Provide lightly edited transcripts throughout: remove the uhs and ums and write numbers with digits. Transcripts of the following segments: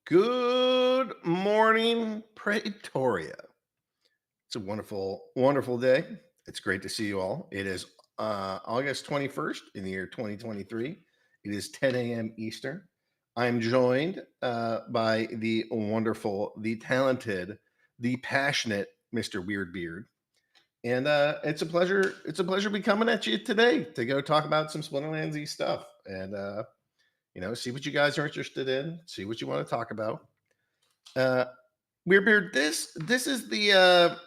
Good morning, Pretoria. It's a wonderful, wonderful day. It's great to see you all. It is August 21st in the year 2023. It is 10 a.m. Eastern. I'm joined by the wonderful, the talented, the passionate Mr. Weird Beard. And it's a pleasure. It's a pleasure to be coming at you today to go talk about some Splinterlands stuff and see what you guys are interested in, see what you want to talk about. Uh, Weird Beard, this is the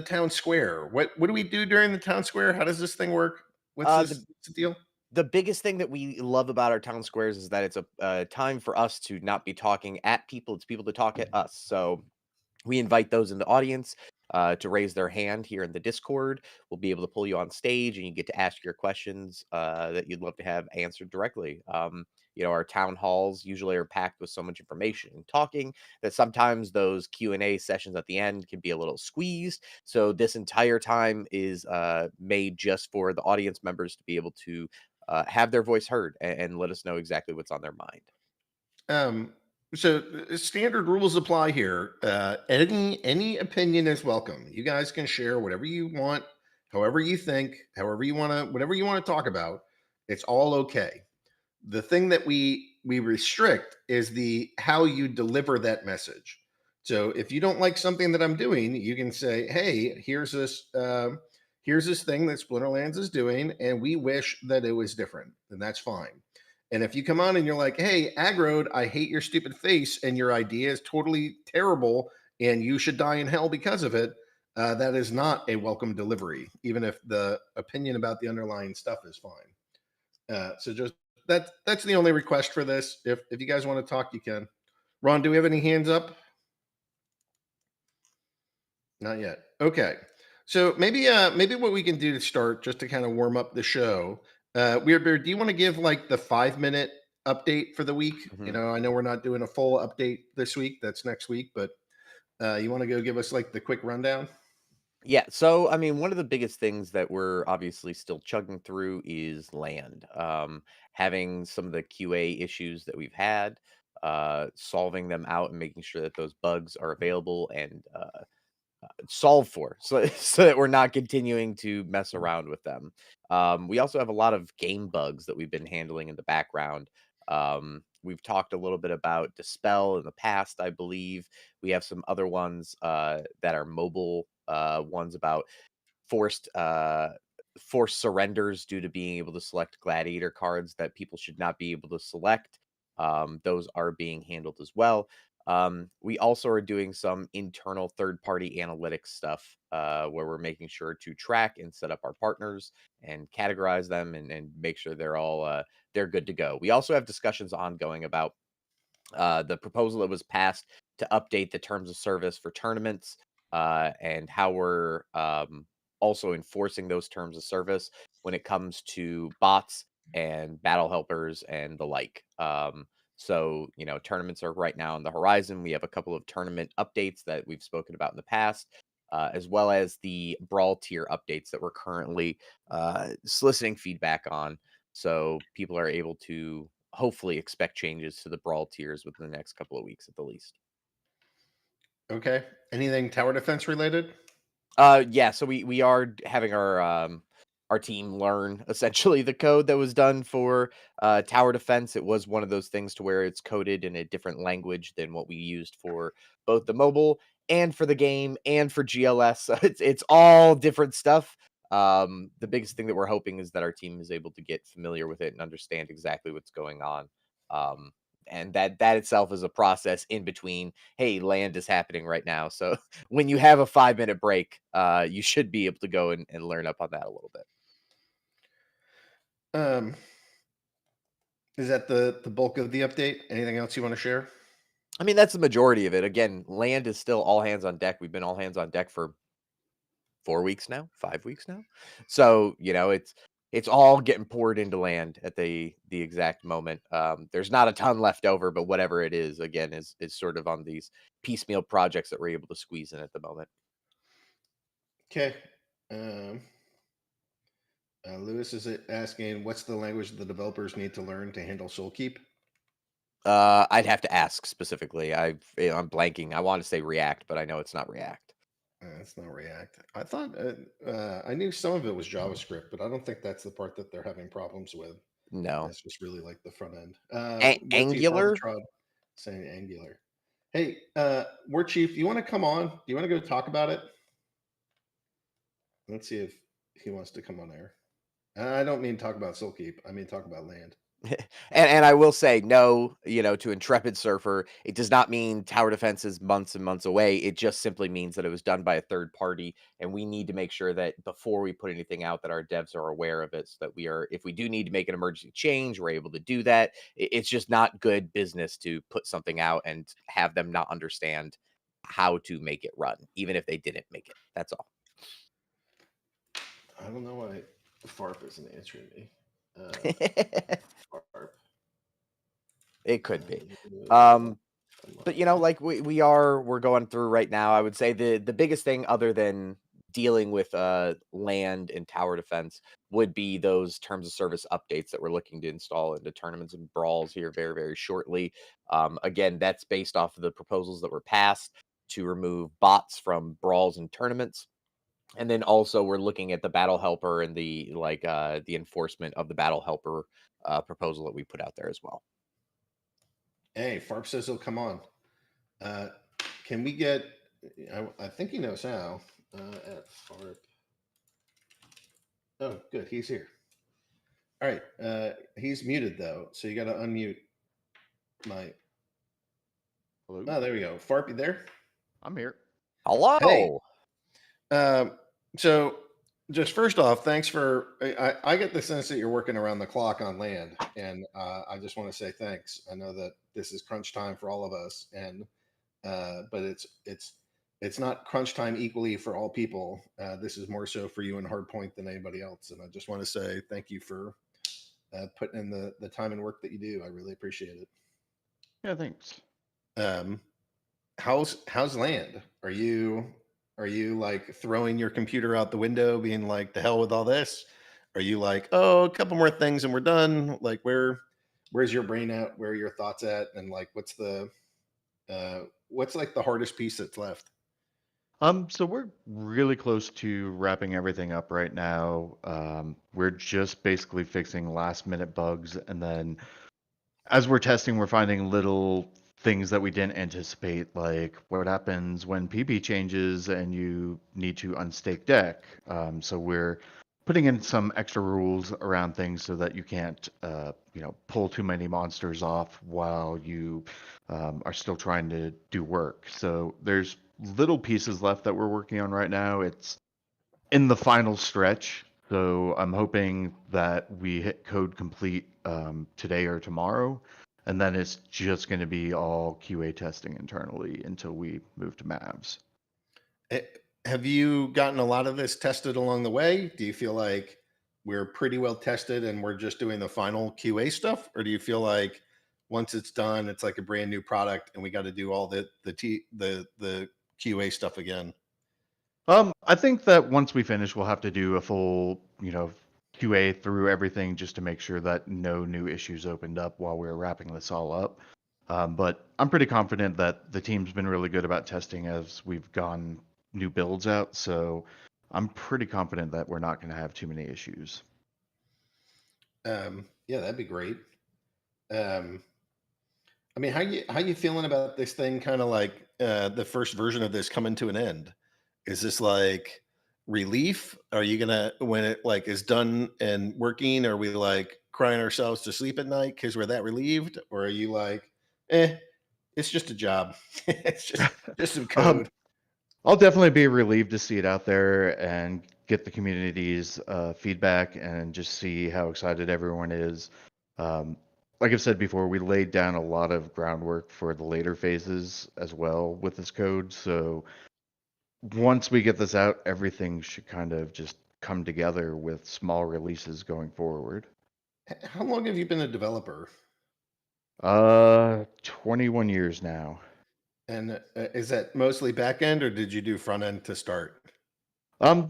town square. What do we do during the town square? How does this thing work? What's Uh, this the what's the deal? the biggest thing that we love about our town squares is that it's a time for us to not be talking at people; it's people to talk at us. So we invite those in the audience to raise their hand here in the Discord. We'll be able to pull you on stage, and you get to ask your questions that you'd love to have answered directly. Our town halls usually are packed with so much information and talking that sometimes those Q&A sessions at the end can be a little squeezed. So this entire time is made just for the audience members to be able to have their voice heard and let us know exactly what's on their mind. Um, Standard rules apply here. Any opinion is welcome. You guys can share whatever you want, however you think, however you want to, whatever you want to talk about. It's all okay. The thing that we restrict is the how you deliver that message. So if you don't like something that I'm doing, you can say, "Hey, here's this thing that Splinterlands is doing, and we wish that it was different." And that's fine. And if you come on and you're like, "Hey, Aggroed, I hate your stupid face, and your idea is totally terrible, and you should die in hell because of it," that is not a welcome delivery, even if the opinion about the underlying stuff is fine. So just that's the only request for this. If you guys want to talk, you can. Ron, do we have any hands up? Not yet. Okay. So maybe what we can do to start, just to kind of warm up the show. Weird Beard, do you want to give like the 5 minute update for the week? I know we're not doing a full update this week. That's next week, but you want to go give us like the quick rundown? Yeah, so I mean, one of the biggest things that we're obviously still chugging through is land. Having some of the QA issues that we've had, solving them out and making sure that those bugs are available and solved for, so so that we're not continuing to mess around with them. We also have a lot of game bugs that we've been handling in the background. We've talked a little bit about Dispel in the past, I believe. We have some other ones that are mobile ones about forced forced surrenders due to being able to select gladiator cards that people should not be able to select. Those are being handled as well. We also are doing some internal third party analytics stuff where we're making sure to track and set up our partners and categorize them and make sure they're all they're good to go. We also have discussions ongoing about the proposal that was passed to update the terms of service for tournaments and how we're also enforcing those terms of service when it comes to bots and battle helpers and the like. Tournaments are right now on the horizon. We have a couple of tournament updates that we've spoken about in the past, as well as the Brawl tier updates that we're currently soliciting feedback on. So people are able to hopefully expect changes to the Brawl tiers within the next couple of weeks at the least. Okay. Anything tower defense related? Yeah, so we are having our team learn essentially the code that was done for tower defense. It was one of those things to where it's coded in a different language than what we used for both the mobile and for the game and for GLS. So it's all different stuff. The biggest thing that we're hoping is that our team is able to get familiar with it and understand exactly what's going on. Um, and that itself is a process in between. Hey, land is happening right now, so when you have a 5-minute break, you should be able to go and learn up on that a little bit. Um, is that the bulk of the update? Anything else you want to share? I mean, that's the majority of it. Again, land is still all hands on deck. We've been all hands on deck for 4 weeks now, 5 weeks now. So, it's all getting poured into land at the exact moment. There's not a ton left over, but whatever it is, again, is sort of on these piecemeal projects that we're able to squeeze in at the moment. Okay. Um, Lewis is asking, what's the language the developers need to learn to handle Soulkeep? I'd have to ask specifically. I'm blanking. I want to say React, but I know it's not React. It's not React. I thought I knew some of it was JavaScript, but I don't think that's the part that they're having problems with. No. That's just really like the front end. War Chief Angular? Arbitrage saying Angular. Hey, War Chief, you want to come on? Do you want to go talk about it? Let's see if he wants to come on there. I don't mean talk about Soulkeep. I mean talk about land. And I will say no, to Intrepid Surfer, it does not mean tower defense is months and months away. It just simply means that it was done by a third party, and we need to make sure that before we put anything out, that our devs are aware of it, so that if we do need to make an emergency change, we're able to do that. It's just not good business to put something out and have them not understand how to make it run, even if they didn't make it. That's all. I don't know why FARP isn't answering me. FARP. It could be. But like we're going through right now, I would say the biggest thing other than dealing with land and tower defense would be those terms of service updates that we're looking to install into tournaments and brawls here very, very shortly. Again, that's based off of the proposals that were passed to remove bots from brawls and tournaments. And then also we're looking at the battle helper and the enforcement of the battle helper proposal that we put out there as well. Hey, FARP says he'll come on. Can we get? I think he knows how. At FARP. Oh, good. He's here. All right. He's muted though, so you got to unmute my. Hello. Oh, there we go. FARP, you there? I'm here. Hello. Hey. So just first off, thanks for. I get the sense that you're working around the clock on land, and I just want to say thanks. I know that this is crunch time for all of us, and but it's not crunch time equally for all people. This is more so for you and Hardpoint than anybody else, and I just want to say thank you for putting in the time and work that you do. I really appreciate it. Yeah, thanks. How's land? Are you like throwing your computer out the window, being like, the hell with all this? Are you like, oh, a couple more things and we're done? Like, where's your brain at? Where are your thoughts at? And like, what's like the hardest piece that's left? So we're really close to wrapping everything up right now. We're just basically fixing last minute bugs, and then as we're testing, we're finding little things that we didn't anticipate, like what happens when PB changes and you need to unstake deck. So we're putting in some extra rules around things so that you can't, pull too many monsters off while you are still trying to do work. So there's little pieces left that we're working on right now. It's in the final stretch. So I'm hoping that we hit code complete today or tomorrow. And then it's just going to be all QA testing internally until we move to Mavs. Have you gotten a lot of this tested along the way? Do you feel like we're pretty well tested and we're just doing the final QA stuff? Or do you feel like once it's done, it's like a brand new product and we got to do all the QA stuff again? I think that once we finish, we'll have to do a full, QA through everything just to make sure that no new issues opened up while we were wrapping this all up. But I'm pretty confident that the team's been really good about testing as we've gone new builds out. So I'm pretty confident that we're not going to have too many issues. Yeah, that'd be great. I mean, how you feeling about this thing? Kind of like the first version of this coming to an end. Is this like relief? Are you gonna, when it like is done and working, are we like crying ourselves to sleep at night because we're that relieved, or are you like, it's just a job, it's just some code? I'll definitely be relieved to see it out there and get the community's feedback and just see how excited everyone is. Like I've said before, we laid down a lot of groundwork for the later phases as well with this code. So once we get this out, everything should kind of just come together with small releases going forward. How long have you been a developer? 21 years now. And is that mostly back end, or did you do front end to start?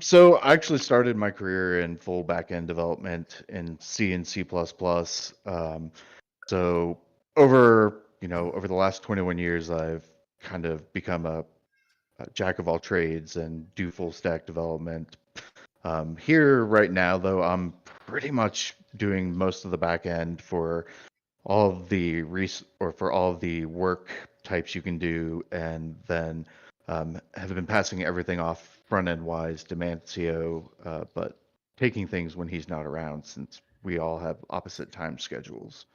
So I actually started my career in full back-end development in C and C++. So over the last 21 years, I've kind of become a jack of all trades and do full stack development. Here right now, though, I'm pretty much doing most of the back end for all of the for all of the work types you can do, and then have been passing everything off front end wise to Mancio, but taking things when he's not around since we all have opposite time schedules.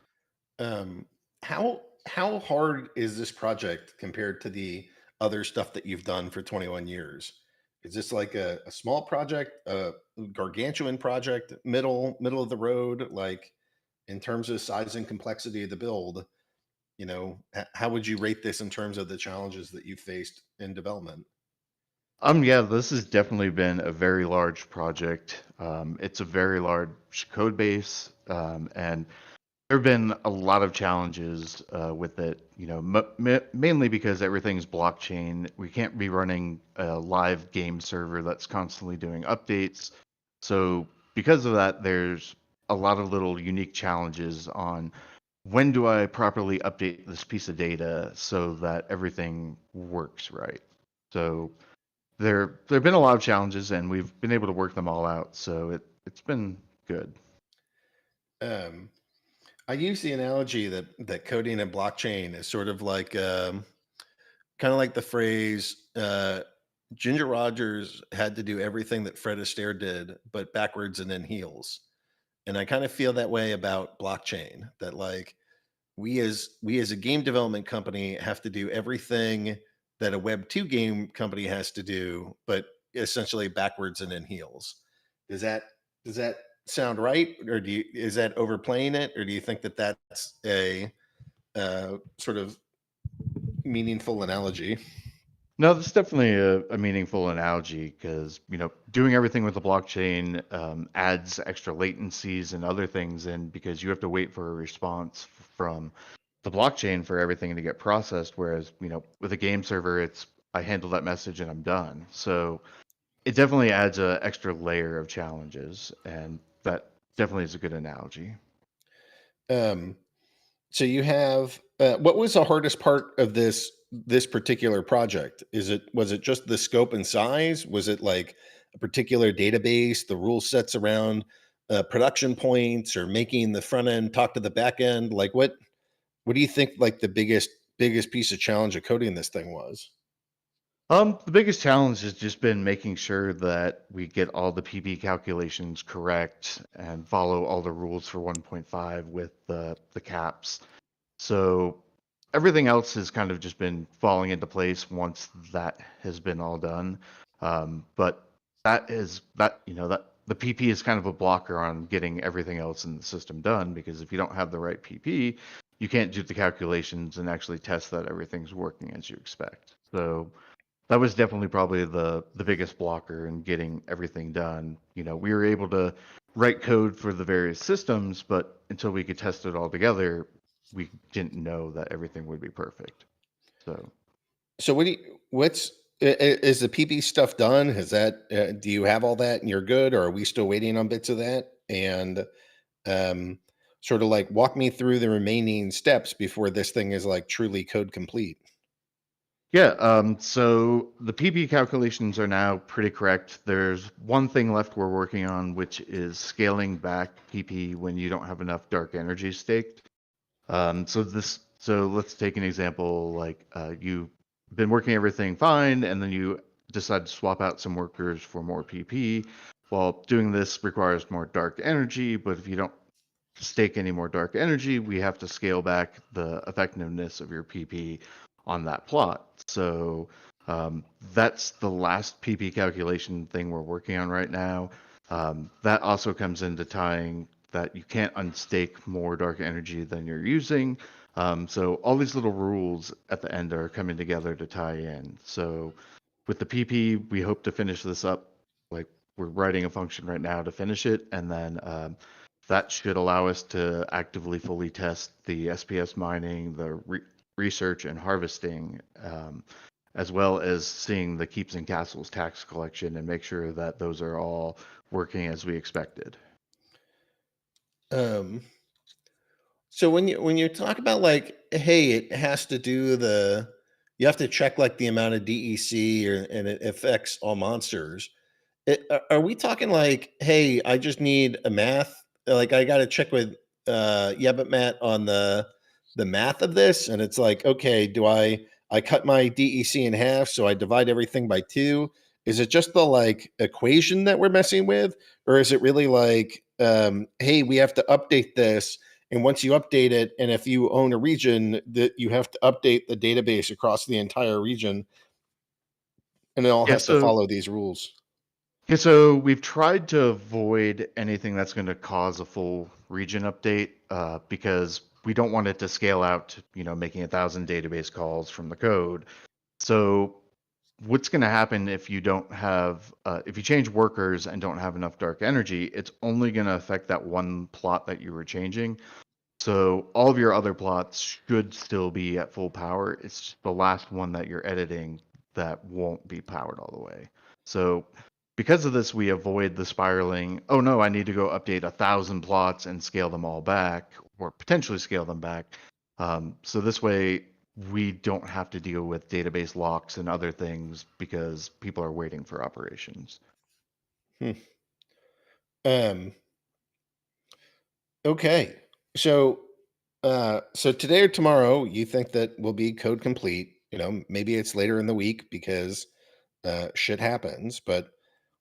Um, how hard is this project compared to the other stuff that you've done for 21 years? Is this like a small project, a gargantuan project, middle of the road, like in terms of size and complexity of the build? How would you rate this in terms of the challenges that you faced in development? Yeah, this has definitely been a very large project. It's a very large code base, and there have been a lot of challenges with it. Mainly because everything's blockchain. We can't be running a live game server that's constantly doing updates. So because of that, there's a lot of little unique challenges on when do I properly update this piece of data so that everything works right. So there have been a lot of challenges, and we've been able to work them all out. So it's been good. Um, I use the analogy that coding and blockchain is sort of like kind of like the phrase Ginger Rogers had to do everything that Fred Astaire did, but backwards and in heels. And I kind of feel that way about blockchain. That like we as a game development company have to do everything that a Web 2 game company has to do, but essentially backwards and in heels. Does that sound right, or is that overplaying it, or do you think that that's a sort of meaningful analogy? No, that's definitely a meaningful analogy because, doing everything with the blockchain adds extra latencies and other things in because you have to wait for a response from the blockchain for everything to get processed. Whereas, with a game server, I handle that message and I'm done. So it definitely adds a extra layer of challenges, and that definitely is a good analogy. Um, so you have what was the hardest part of this particular project? Was it just the scope and size? Was it like a particular database, the rule sets around production points, or making the front end talk to the back end? Like what do you think like the biggest piece of challenge of coding this thing was? The biggest challenge has just been making sure that we get all the PB calculations correct and follow all the rules for 1.5 with the caps. So everything else has kind of just been falling into place once that has been all done. But that the PP is kind of a blocker on getting everything else in the system done because if you don't have the right PP, you can't do the calculations and actually test that everything's working as you expect. So that was definitely probably the biggest blocker in getting everything done. We were able to write code for the various systems, but until we could test it all together, we didn't know that everything would be perfect. So So is the PP stuff done? Has that do you have all that and you're good, or are we still waiting on bits of that? And um, sort of like walk me through the remaining steps before this thing is like truly code complete. yeah, so the PP calculations are now pretty correct. There's one thing left we're working on, which is scaling back PP when you don't have enough dark energy staked. So let's take an example like you've been working everything fine, and then you decide to swap out some workers for more PP. Well, doing this requires more dark energy, but if you don't stake any more dark energy, we have to scale back the effectiveness of your PP on that plot. So that's the last PP calculation thing we're working on right now. That also comes into tying that you can't unstake more dark energy than you're using. So all these little rules at the end are coming together to tie in. So with the PP, we hope to finish this up. Like we're writing a function right now to finish it, and then that should allow us to actively fully test the SPS mining, the research and harvesting, as well as seeing the keeps and castles tax collection and make sure that those are all working as we expected. Um, So when you talk about like, hey, it has to do you have to check like the amount of DEC and it affects all monsters. Are we talking like, hey, I just need a math, like I got to check with yeah, but Matt on the math of this, and it's like, okay, do I cut my DEC in half, so I divide everything by two? Is it just the like equation that we're messing with, or is it really like, hey, we have to update this, and once you update it, and if you own a region, that you have to update the database across the entire region, and it all Yeah, has to so follow these rules? we've tried to avoid anything that's going to cause a full region update because we don't want it to scale out to, making 1,000 database calls from the code. So what's going to happen if you don't have, if you change workers and don't have enough dark energy, it's only going to affect that one plot that you were changing. So all of your other plots should still be at full power. It's just the last one that you're editing that won't be powered all the way. So because of this, we avoid the spiraling, oh no, I need to go update 1,000 plots and scale them all back, or potentially scale them back. So this way, we don't have to deal with database locks and other things because people are waiting for operations. Hmm. Um, okay. So so today or tomorrow, you think that will be code complete. Maybe it's later in the week because shit happens. But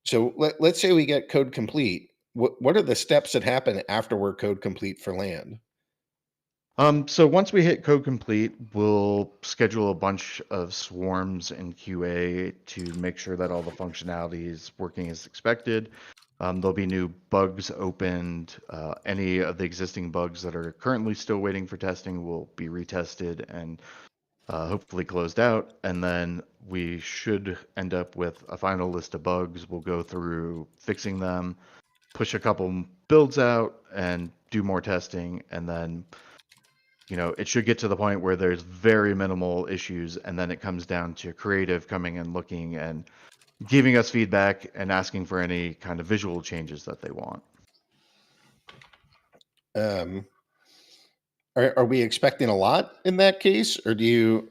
so let's say we get code complete. What are the steps that happen after we're code complete for land? So once we hit code complete, we'll schedule a bunch of swarms in QA to make sure that all the functionality is working as expected. There'll be new bugs opened. Any of the existing bugs that are currently still waiting for testing will be retested and hopefully closed out. And then we should end up with a final list of bugs. We'll go through fixing them, push a couple builds out, and do more testing, and then it should get to the point where there's very minimal issues, and then it comes down to creative coming and looking and giving us feedback and asking for any kind of visual changes that they want. Um, are we expecting a lot in that case, or do you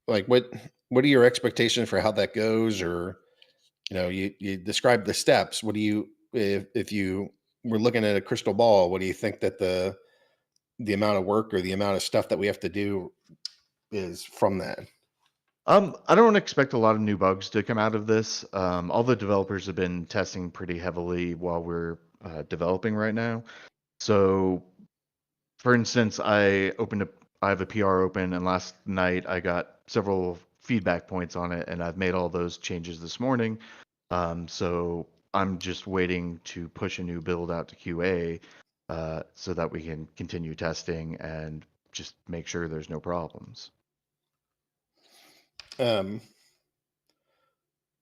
like what are your expectations for how that goes? Or you describe the steps. What do you, if you were looking at a crystal ball, what do you think that the amount of work or the amount of stuff that we have to do is from that? I don't expect a lot of new bugs to come out of this. All the developers have been testing pretty heavily while we're developing right now. So, for instance, I have a PR open, and last night I got several feedback points on it, and I've made all those changes this morning. So I'm just waiting to push a new build out to QA so that we can continue testing and just make sure there's no problems. Um,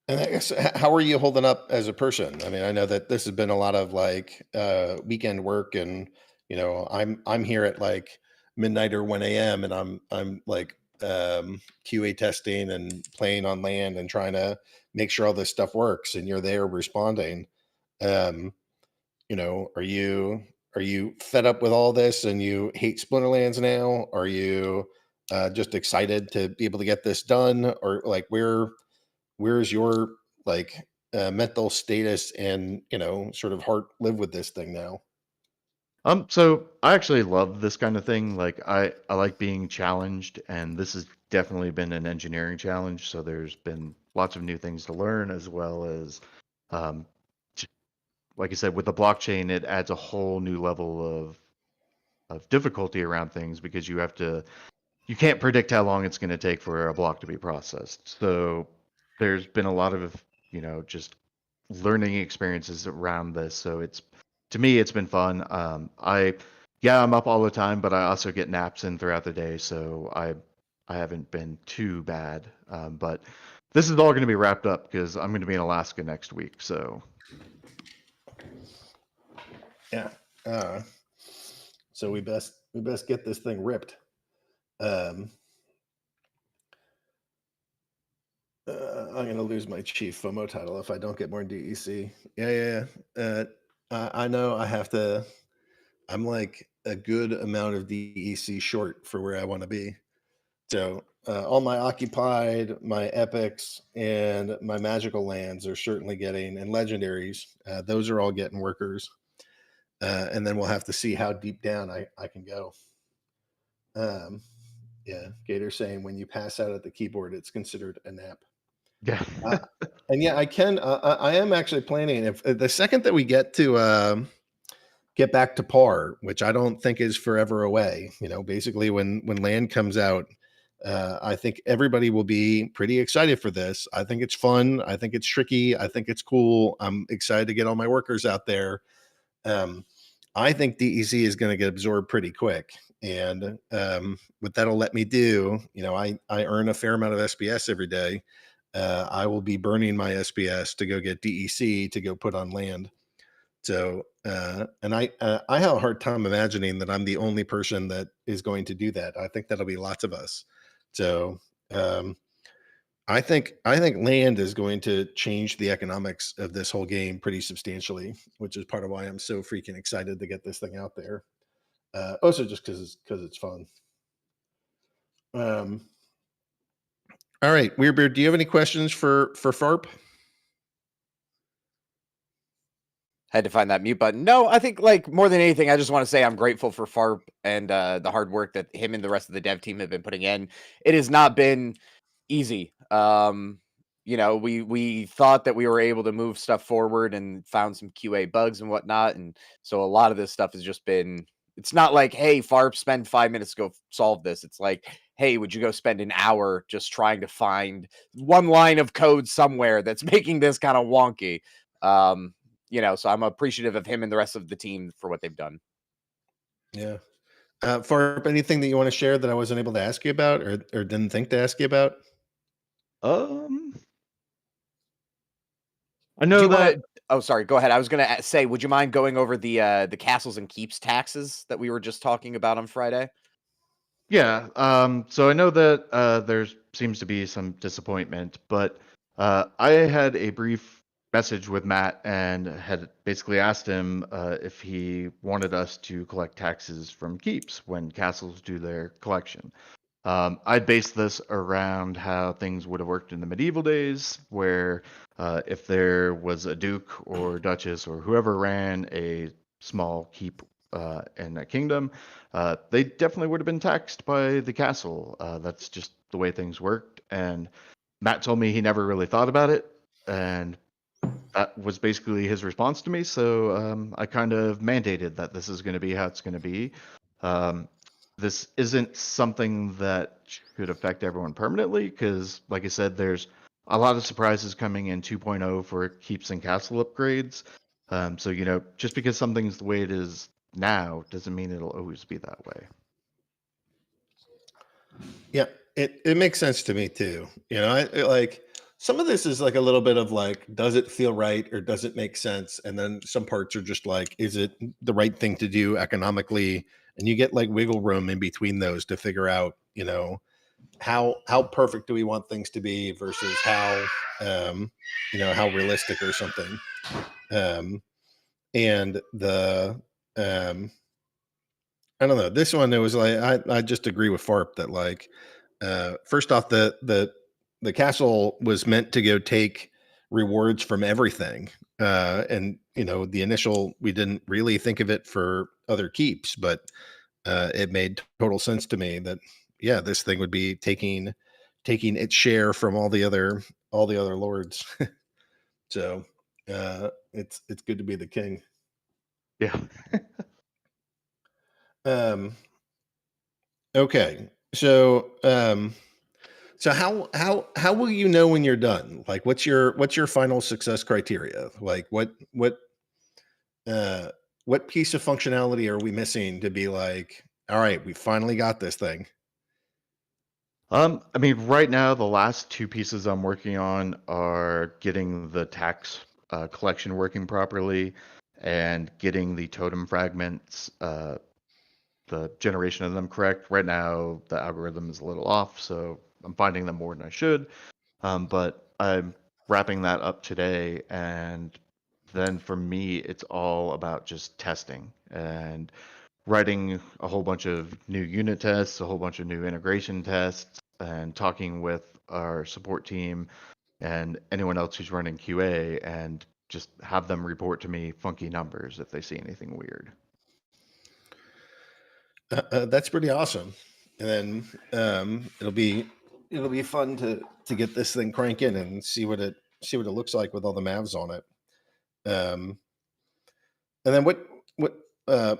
and I guess how are you holding up as a person? I mean, I know that this has been a lot of like weekend work, and I'm here at like midnight or 1 a.m. and I'm like QA testing and playing on land and trying to make sure all this stuff works, and you're there responding. Um, are you fed up with all this and you hate Splinterlands now? Are you just excited to be able to get this done, or like where's your like mental status and sort of heart live with this thing now? So I actually love this kind of thing. Like I like being challenged, and this has definitely been an engineering challenge. So there's been lots of new things to learn, as well as, um, j- like I said, with the blockchain, it adds a whole new level of difficulty around things because you can't predict how long it's going to take for a block to be processed. So there's been a lot of, just learning experiences around this. So to me, it's been fun. Yeah, I'm up all the time, but I also get naps in throughout the day. So I haven't been too bad. But this is all going to be wrapped up because I'm going to be in Alaska next week. So Yeah. Uh, so we best get this thing ripped. Um, I'm gonna lose my chief FOMO title if I don't get more DEC. Yeah, yeah, yeah. I know I have to. I'm like a good amount of DEC short for where I want to be. So all my occupied, my epics, and my magical lands are certainly getting, and legendaries. Those are all getting workers, and then we'll have to see how deep down I can go. Um, yeah, Gator saying when you pass out at the keyboard, it's considered a nap. Yeah. Uh, and yeah, I can. I am actually planning if the second that we get back to par, which I don't think is forever away. You know, basically when land comes out, I think everybody will be pretty excited for this. I think it's fun. I think it's tricky. I think it's cool. I'm excited to get all my workers out there. Um, I think DEC is going to get absorbed pretty quick. And what that'll let me do, you know, I earn a fair amount of SBS every day. I will be burning my SBS to go get DEC to go put on land. So, and I have a hard time imagining that I'm the only person that is going to do that. I think that'll be lots of us. So, um, I think land is going to change the economics of this whole game pretty substantially, which is part of why I'm so freaking excited to get this thing out there. Also, just because it's fun. Um, all right, Weirbeard, do you have any questions for FARP? Had to find that mute button. No, I think like more than anything, I just want to say I'm grateful for FARP and the hard work that him and the rest of the dev team have been putting in. It has not been easy. You know, we thought that we were able to move stuff forward and found some QA bugs and whatnot, and so a lot of this stuff has just been. It's not like, hey, FARP, spend 5 minutes to go solve this. It's like, hey, would you go spend an hour just trying to find one line of code somewhere that's making this kind of wonky? Um, you know, so I'm appreciative of him and the rest of the team for what they've done. Yeah. FARP, anything that you want to share that I wasn't able to ask you about or didn't think to ask you about? Um, I Do know you want that. to? Oh, sorry. Go ahead. I was going to say, would you mind going over the castles and keeps taxes that we were just talking about on Friday? Yeah. So I know that there seems to be some disappointment, but I had a brief message with Matt and had basically asked him if he wanted us to collect taxes from keeps when castles do their collection. I'd based this around how things would have worked in the medieval days, where if there was a duke or duchess or whoever ran a small keep in a kingdom, they definitely would have been taxed by the castle. That's just the way things worked. And Matt told me he never really thought about it, and that was basically his response to me. So I kind of mandated that this is going to be how it's going to be. Um, this isn't something that should affect everyone permanently because, like I said, there's a lot of surprises coming in 2.0 for keeps and castle upgrades. So, you know, just because something's the way it is now doesn't mean it'll always be that way. Yeah, it makes sense to me too. You know, like some of this is like a little bit of like, does it feel right or does it make sense? And then some parts are just like, is it the right thing to do economically? And you get like wiggle room in between those to figure out, you know, how perfect do we want things to be versus how you know, how realistic or something. And the I don't know. This one, it was like I just agree with Farp that like first off, the castle was meant to go take rewards from everything, and you know the initial we didn't really think of it for other keeps, but it made total sense to me that yeah, this thing would be taking its share from all the other lords. So it's good to be the king. Yeah. Um, okay, so how will you know when you're done? Like what's your final success criteria? Like uh what piece of functionality are we missing to be like, all right, we finally got this thing? I mean, right now, the last two pieces I'm working on are getting the tax collection working properly and getting the totem fragments, the generation of them correct. Right now, the algorithm is a little off, so I'm finding them more than I should. But I'm wrapping that up today, and then for me, it's all about just testing and writing a whole bunch of new unit tests, a whole bunch of new integration tests, and talking with our support team and anyone else who's running QA, and just have them report to me funky numbers if they see anything weird. That's pretty awesome. And then it'll be fun to get this thing cranking and see what it looks like with all the Mavs on it. And then what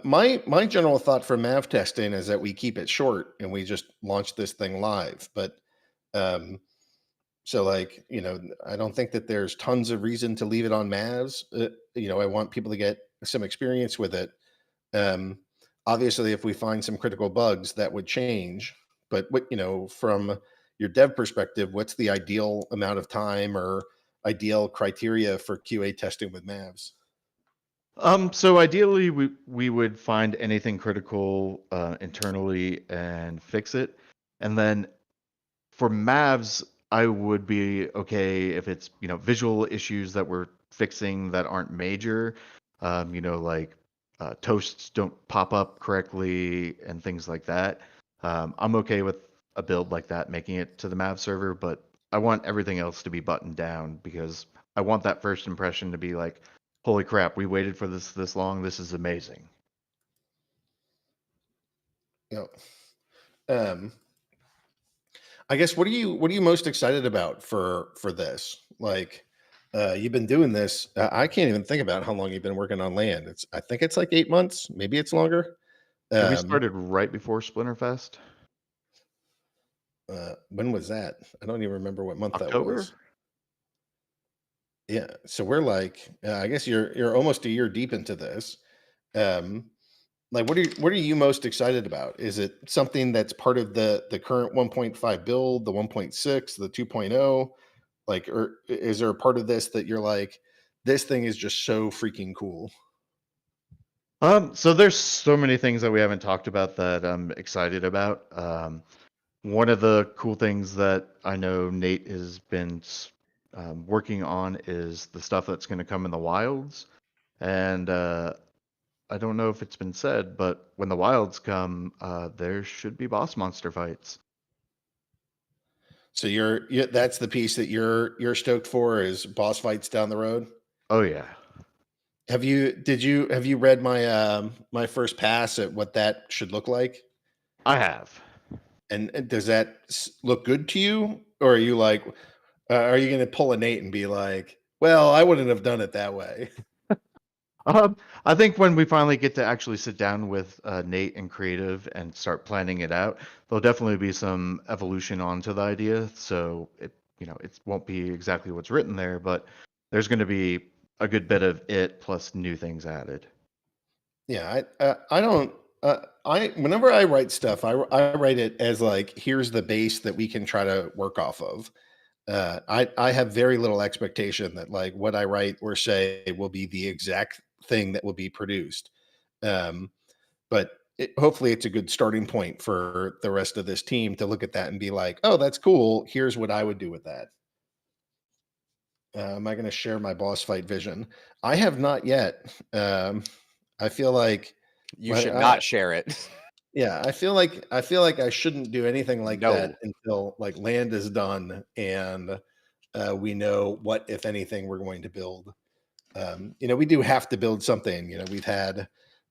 my general thought for Mav testing is that we keep it short and we just launch this thing live. But so like, I don't think that there's tons of reason to leave it on Mavs. I want people to get some experience with it. Obviously, if we find some critical bugs, that would change. But from your dev perspective, what's the ideal amount of time or ideal criteria for QA testing with Mavs? So ideally, we would find anything critical internally and fix it, and then for Mavs, I would be okay if it's visual issues that we're fixing that aren't major, like toasts don't pop up correctly and things like that. I'm okay with a build like that making it to the Mav server, but I want everything else to be buttoned down because I want that first impression to be like, holy crap, we waited for this long. This is amazing. Um, I guess what are you most excited about for this? Like, you've been doing this. I can't even think about how long you've been working on land. I think it's like 8 months. Maybe it's longer. Yeah, we started right before Splinterfest. When was that? I don't even remember what month that October? was. Yeah, so we're like, I guess you're almost a year deep into this. Like, what are you most excited about? Is it something that's part of the current 1.5 build, the 1.6, the 2.0? Like, or is there a part of this that you're like, this thing is just so freaking cool? So there's so many things that we haven't talked about that I'm excited about. One of the cool things that I know Nate has been working on is the stuff that's going to come in the wilds. And I don't know if it's been said, but when the wilds come, there should be boss monster fights. So that's the piece that you're stoked for is boss fights down the road. Oh yeah. Have you read my first pass at what that should look like? I have. And does that look good to you, or are you like, are you going to pull a Nate and be like, well, I wouldn't have done it that way? I think when we finally get to actually sit down with Nate and creative and start planning it out, there'll definitely be some evolution onto the idea. So it won't be exactly what's written there, but there's going to be a good bit of it plus new things added. Yeah, I don't. Whenever I write stuff, I write it as like, here's the base that we can try to work off of. I have very little expectation that like what I write or say will be the exact thing that will be produced. But hopefully it's a good starting point for the rest of this team to look at that and be like, oh, that's cool. Here's what I would do with that. Am I going to share my boss fight vision? I have not yet. I feel like You should not share it. yeah, I feel like I shouldn't do anything like No. that until like land is done and we know what, if anything, we're going to build. We do have to build something. We've had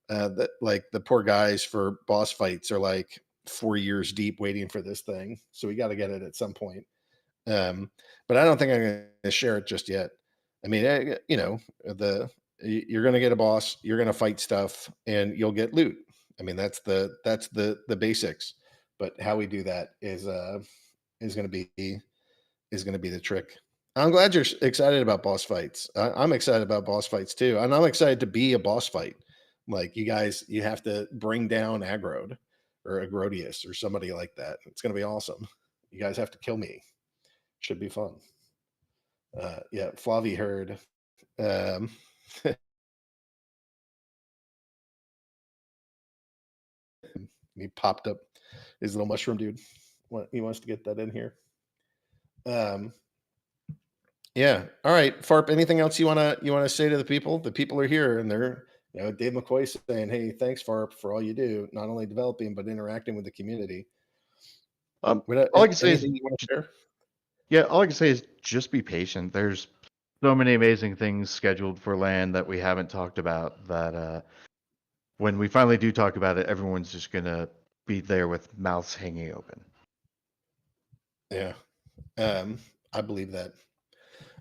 that, like, the poor guys for boss fights are like 4 years deep waiting for this thing, so we got to get it at some point. But I don't think I'm going to share it just yet. I mean, you're going to get a boss, you're going to fight stuff, and you'll get loot. I mean, that's the basics. But how we do that is going to be the trick. I'm glad you're excited about boss fights. I'm excited about boss fights too, and I'm excited to be a boss fight. Like, you guys, you have to bring down Agrod or Agrodius or somebody like that. It's going to be awesome. You guys have to kill me. Should be fun. Yeah, Flavi heard. He popped up his little mushroom dude. He wants to get that in here. Yeah. All right, Farp. Anything else you wanna say to the people? The people are here and they're Dave McCoy saying, "Hey, thanks for all you do, not only developing but interacting with the community." Um, What, all I can say is, anything you want to share? yeah, all I can say is just be patient. There's so many amazing things scheduled for land that we haven't talked about that when we finally do talk about it, everyone's just gonna be there with mouths hanging open. Yeah, I believe that.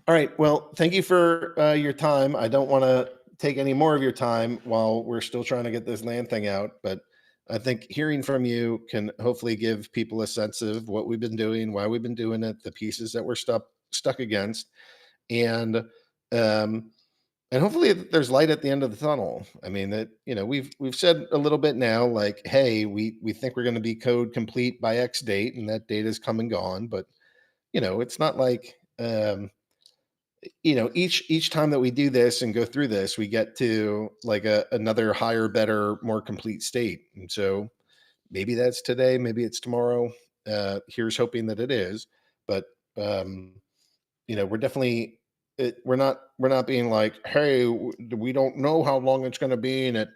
All right. Well, thank you for your time. I don't want to take any more of your time while we're still trying to get this land thing out, but I think hearing from you can hopefully give people a sense of what we've been doing, why we've been doing it, the pieces that we're stuck against, and um, and hopefully there's light at the end of the tunnel. I mean that we've said a little bit now, like, hey, we think we're going to be code complete by X date, and that date has come and gone, but it's not like each time that we do this and go through this, we get to like another higher, better, more complete state. And so maybe that's today, maybe it's tomorrow. Here's hoping that it is. But um, we're definitely we're not being like, hey, we don't know how long it's going to be, and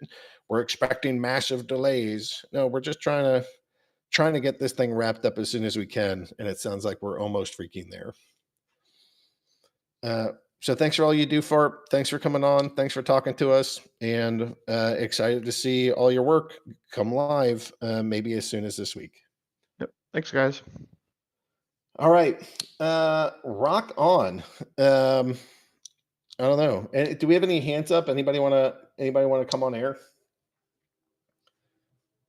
we're expecting massive delays. No, we're just trying to get this thing wrapped up as soon as we can, and it sounds like we're almost freaking there. Uh, so thanks for all you do, Farp. Thanks for coming on. Thanks for talking to us, and excited to see all your work come live, maybe as soon as this week. Yep. Thanks, guys. All right, rock on. I don't know. Do we have any hands up? Anybody want to come on air?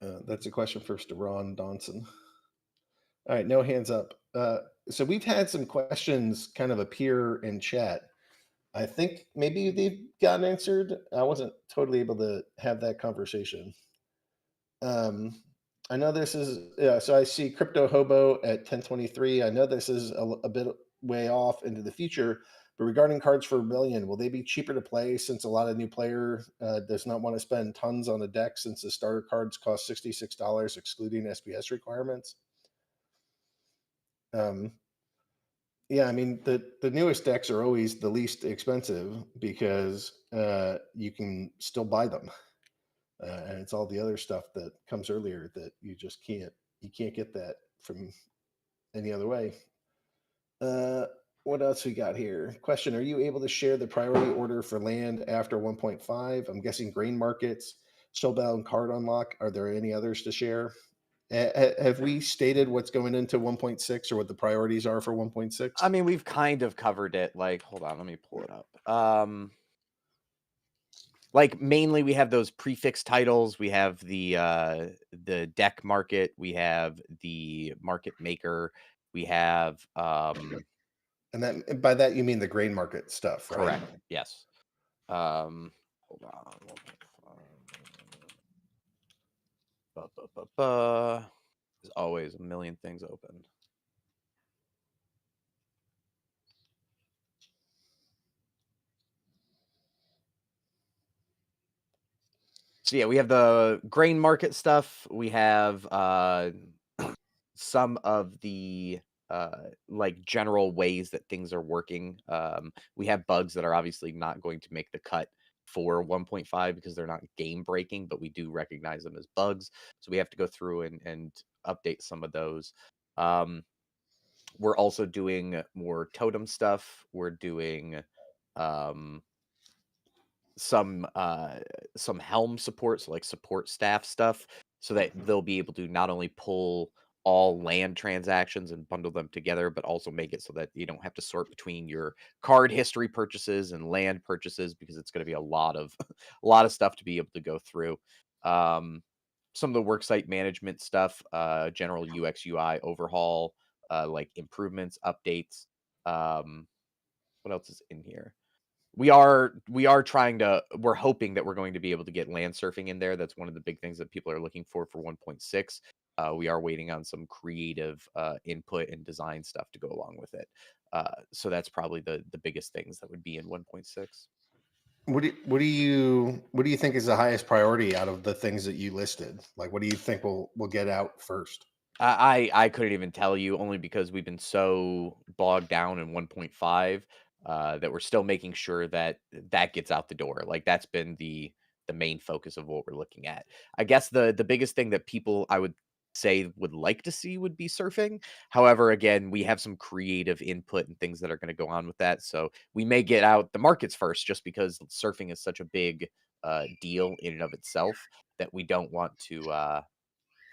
That's a question for Ron Donson. All right, no hands up. So we've had some questions kind of appear in chat. I think maybe they've gotten answered. I wasn't totally able to have that conversation. Um, I know this is yeah. So I see Crypto Hobo at 1023. I know this is a bit way off into the future, but regarding Cards for Rebellion, will they be cheaper to play since a lot of new player does not want to spend tons on a deck since the starter cards cost $66 excluding SPS requirements? Um, Yeah, I mean the newest decks are always the least expensive because you can still buy them, and it's all the other stuff that comes earlier that you can't get that from any other way. Uh, what else we got here? Question: Are you able to share the priority order for land after 1.5? I'm guessing grain markets, Soulbound card unlock. Are there any others to share? Have we stated what's going into 1.6 or what the priorities are for 1.6? I mean, we've kind of covered it. Like, hold on, let me pull it up. Like mainly we have those prefix titles. We have the deck market. We have the market maker. We have And by that you mean the grain market stuff, right? correct. Yes. Hold on. 1.5. There's always a million things open. So yeah, we have the grain market stuff. We have some of the like general ways that things are working. We have bugs that are obviously not going to make the cut for 1.5 because they're not game breaking, but we do recognize them as bugs. So we have to go through and update some of those. Um, we're also doing more totem stuff. We're doing um some helm support, so like support staff stuff, so that they'll be able to not only pull all land transactions and bundle them together, but also make it so that you don't have to sort between your card history purchases and land purchases because it's going to be a lot of a lot of stuff to be able to go through. Um, some of the worksite management stuff, general UX UI overhaul, like improvements, updates. Um, what else is in here? We are trying to we're hoping that we're going to be able to get land surfing in there. That's one of the big things that people are looking for 1.6. We are waiting on some creative input and design stuff to go along with it. So that's probably the biggest things that would be in 1.6. What do you think is the highest priority out of the things that you listed? Like, what do you think will get out first? I couldn't even tell you only because we've been so bogged down in 1.5 that we're still making sure that that gets out the door. Like that's been the main focus of what we're looking at. I guess the biggest thing that people I would say would like to see would be surfing. However, again, we have some creative input and things that are going to go on with that. So we may get out the markets first just because surfing is such a big deal in and of itself that we don't want to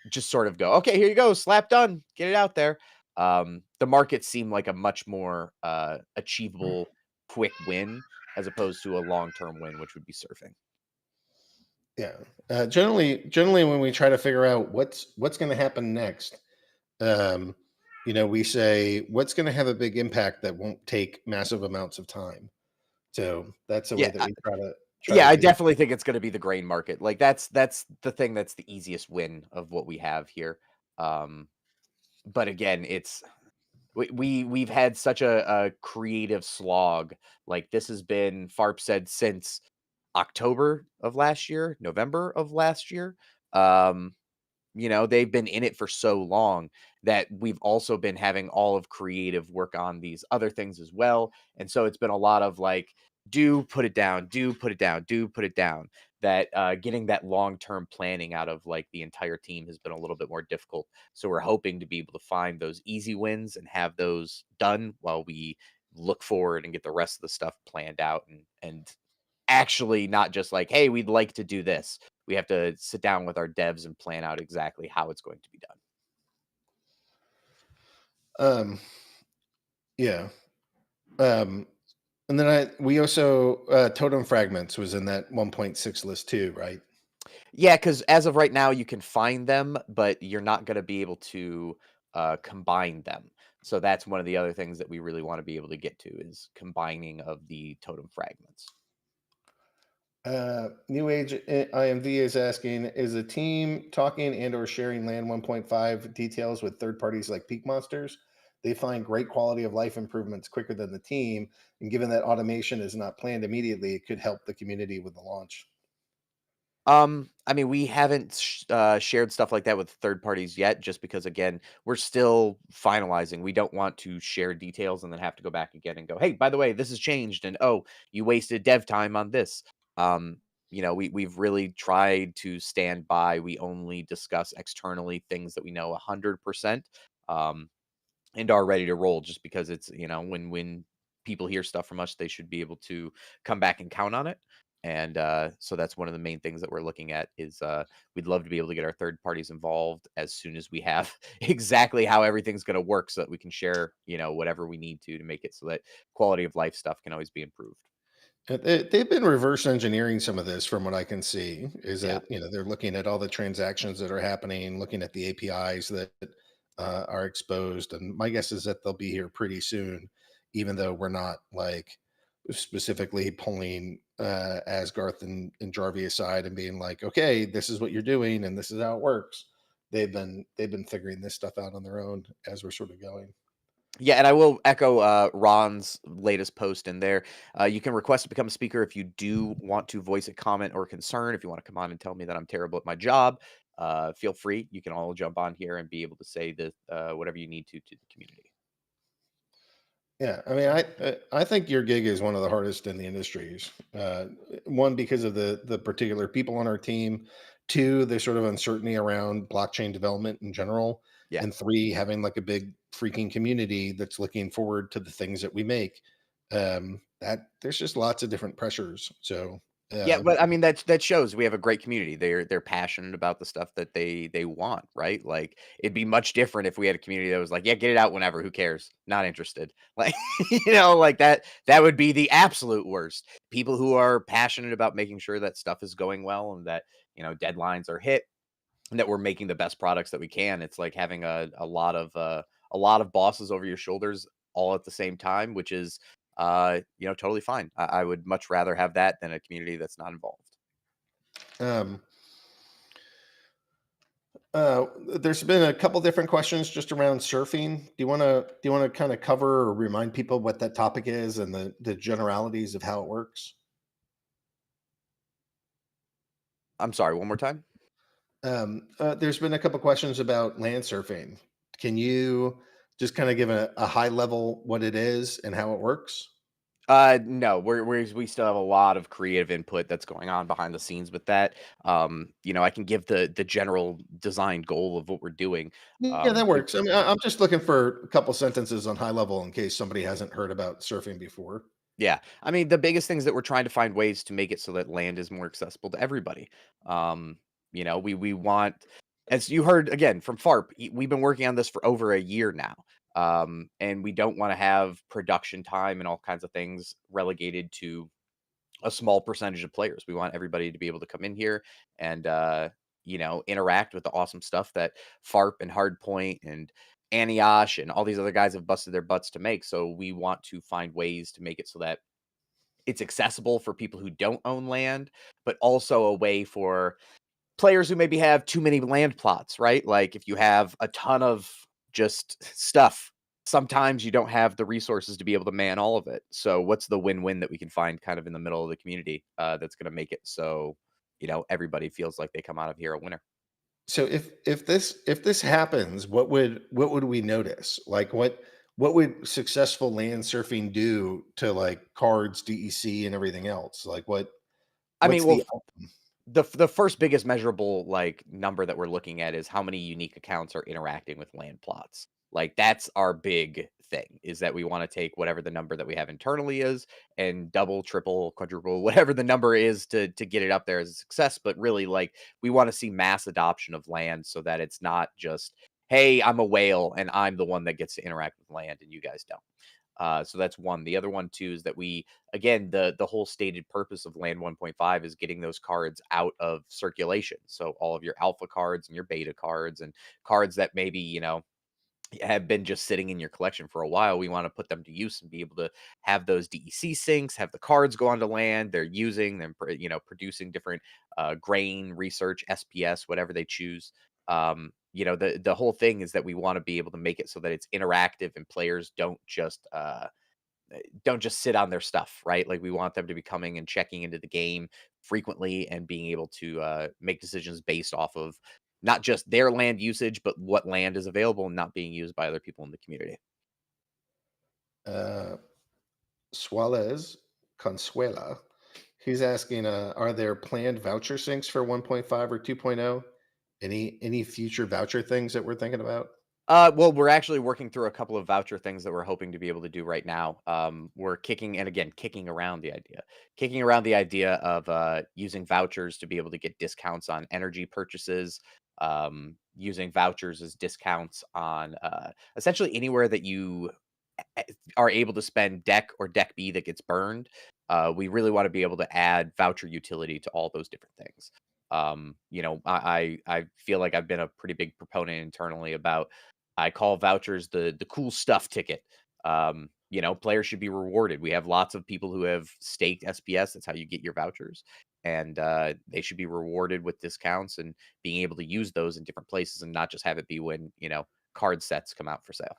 just sort of go, okay, here you go, slap done, get it out there. The markets seem like a much more achievable quick win as opposed to a long-term win, which would be surfing. Yeah. Generally, when we try to figure out what's going to happen next, um, we say what's going to have a big impact that won't take massive amounts of time. So that's the way Yeah, that we try yeah, to I do. definitely think it's going to be the grain market. Like that's the thing that's the easiest win of what we have here. Um, but again, it's we've had such a creative slog. Like this has been FARP said since October of last year, November of last year. Um, they've been in it for so long that we've also been having all of creative work on these other things as well. And so it's been a lot of like, do put it down, do put it down, do put it down. That getting that long term planning out of like the entire team has been a little bit more difficult. So we're hoping to be able to find those easy wins and have those done while we look forward and get the rest of the stuff planned out and actually not just like, hey, we'd like to do this. We have to sit down with our devs and plan out exactly how it's going to be done. Um, yeah. Um, and then we also totem fragments was in that 1.6 list too, right? Yeah, because as of right now, you can find them, but you're not going to be able to combine them. So that's one of the other things that we really want to be able to get to is combining of the totem fragments. New Age IMV is asking, is the team talking and or sharing land 1.5 details with third parties like Peak Monsters? They find great quality of life improvements quicker than the team, and given that automation is not planned immediately, it could help the community with the launch. I mean, we haven't shared stuff like that with third parties yet, just because again, we're still finalizing. We don't want to share details and then have to go back again and go, hey, by the way, this has changed, and oh, you wasted dev time on this. Um, we've really tried to stand by. We only discuss externally things that we know 100%. Um, and are ready to roll just because it's when people hear stuff from us they should be able to come back and count on it and so that's one of the main things that we're looking at is we'd love to be able to get our third parties involved as soon as we have exactly how everything's going to work so that we can share whatever we need to make it so that quality of life stuff can always be improved. They've been reverse engineering some of this from what I can see is Yeah. that, they're looking at all the transactions that are happening, looking at the APIs that are exposed. And my guess is that they'll be here pretty soon, even though we're not like specifically pulling Asgarth and Jarvie aside and being like, okay, this is what you're doing and this is how it works. They've been figuring this stuff out on their own as we're sort of going. Yeah, and I will echo Ron's latest post in there. You can request to become a speaker if you do want to voice a comment or concern. If you want to come on and tell me that I'm terrible at my job, feel free. You can all jump on here and be able to say the whatever you need to the community. Yeah, I mean, I think your gig is one of the hardest in the industries. One, because of the particular people on our team. Two, the sort of uncertainty around blockchain development in general. Yeah. And three, having like a big freaking community that's looking forward to the things that we make. That there's just lots of different pressures. So Yeah, uh, but I mean that shows we have a great community. They're passionate about the stuff that they want, right? Like it'd be much different if we had a community that was like, yeah, get it out whenever, who cares? Not interested. Like like that would be the absolute worst. People who are passionate about making sure that stuff is going well and that, deadlines are hit and that we're making the best products that we can. It's like having a lot of bosses over your shoulders all at the same time, which is totally fine. I would much rather have that than a community that's not involved. um, there's been a couple different questions just around surfing. Do you want to kind of cover or remind people what that topic is and the generalities of how it works? I'm sorry, one more time. There's been a couple questions about land surfing. Can you just kind of give a high level what it is and how it works? No, we still have a lot of creative input that's going on behind the scenes with that. I can give the general design goal of what we're doing. Yeah, that But works. I mean, I'm just looking for a couple sentences on high level in case somebody hasn't heard about surfing before. yeah, I mean, the biggest things that we're trying to find ways to make it so that land is more accessible to everybody. Um, we want, as you heard again from FARP, we've been working on this for over a year now. And we don't want to have production time and all kinds of things relegated to a small percentage of players. We want everybody to be able to come in here and interact with the awesome stuff that FARP and Hardpoint and Antioch and all these other guys have busted their butts to make. So we want to find ways to make it so that it's accessible for people who don't own land, but also a way for players who maybe have too many land plots, right? Like if you have a ton of just stuff, sometimes you don't have the resources to be able to man all of it. So what's the win-win that we can find kind of in the middle of the community that's going to make it so, everybody feels like they come out of here a winner? So if this happens, what would we notice? Like what would successful land surfing do to like cards, DEC, and everything else? Like I mean, what's well, the outcome? the first biggest measurable like number that we're looking at is how many unique accounts are interacting with land plots. Like that's our big thing is that we want to take whatever the number that we have internally is and double, triple, quadruple, whatever the number is to get it up there as a success. But really, like we want to see mass adoption of land so that it's not just, hey, I'm a whale and I'm the one that gets to interact with land and you guys don't. So that's one. The other one too is that we again the whole stated purpose of Land 1.5 is getting those cards out of circulation. So all of your alpha cards and your beta cards and cards that maybe have been just sitting in your collection for a while. We want to put them to use and be able to have those DEC syncs, have the cards go onto land. They're using them, producing different grain research, SPS, whatever they choose. The whole thing is that we want to be able to make it so that it's interactive and players don't just sit on their stuff, right? Like we want them to be coming and checking into the game frequently and being able to make decisions based off of not just their land usage, but what land is available and not being used by other people in the community. Uh, Suarez Consuela, he's asking, are there planned voucher syncs for 1.5 or 2.0? Any future voucher things that we're thinking about? Well, we're actually working through a couple of voucher things that we're hoping to be able to do right now. We're kicking around the idea of using vouchers to be able to get discounts on energy purchases, using vouchers as discounts on essentially anywhere that you are able to spend deck or deck B that gets burned. We really want to be able to add voucher utility to all those different things. I feel like I've been a pretty big proponent internally about I call vouchers the cool stuff ticket. Players should be rewarded. We have lots of people who have staked SPS. That's how you get your vouchers. And they should be rewarded with discounts and being able to use those in different places and not just have it be when, card sets come out for sale.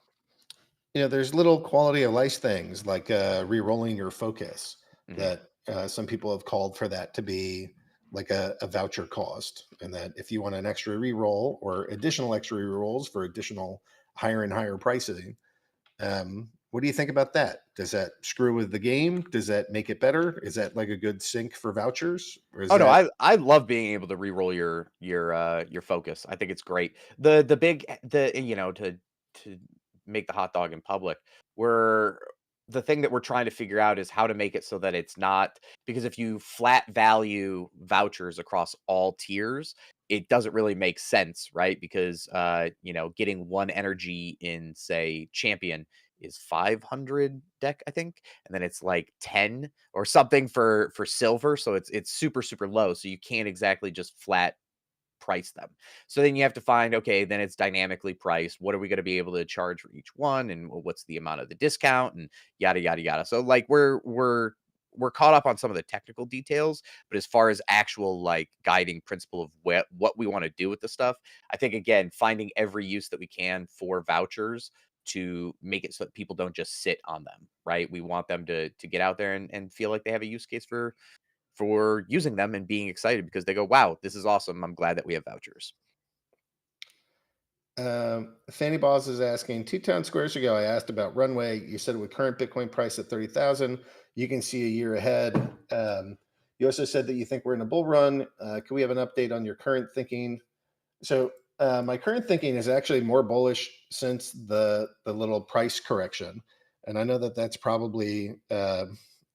There's little quality of life things like re-rolling your focus Mhm. that some people have called for that to be like a voucher cost. And that if you want an extra re-roll or additional extra re-rolls for additional higher and higher pricing, what do you think about that? Does that screw with the game? Does that make it better? Is that like a good sync for vouchers? Or is Oh no, that I love being able to re-roll your focus. I think it's great. The big the to make the hot dog in public. We're the thing that we're trying to figure out is how to make it so that it's not because if you flat value vouchers across all tiers, it doesn't really make sense, right? Because getting one energy in say champion is 500 deck, I think, and then it's like 10 or something for silver, so it's super, super low, so you can't exactly just flat price them. So then you have to find, okay, then it's dynamically priced. What are we gonna be able to charge for each one, and what's the amount of the discount, and yada, yada, yada. So, like, we're caught up on some of the technical details, but as far as actual, like, guiding principle of what we wanna do with the stuff, I think, again, finding every use that we can for vouchers to make it so that people don't just sit on them, right? We want them to get out there and feel like they have a use case for using them and being excited because they go, "Wow, this is awesome. I'm glad that we have vouchers." Fanny Balls is asking, 2 town squares ago, I asked about runway. You said with current Bitcoin price at 30,000, you can see a year ahead. You also said that you think we're in a bull run. Can we have an update on your current thinking? So my current thinking is actually more bullish since the little price correction, and I know that that's probably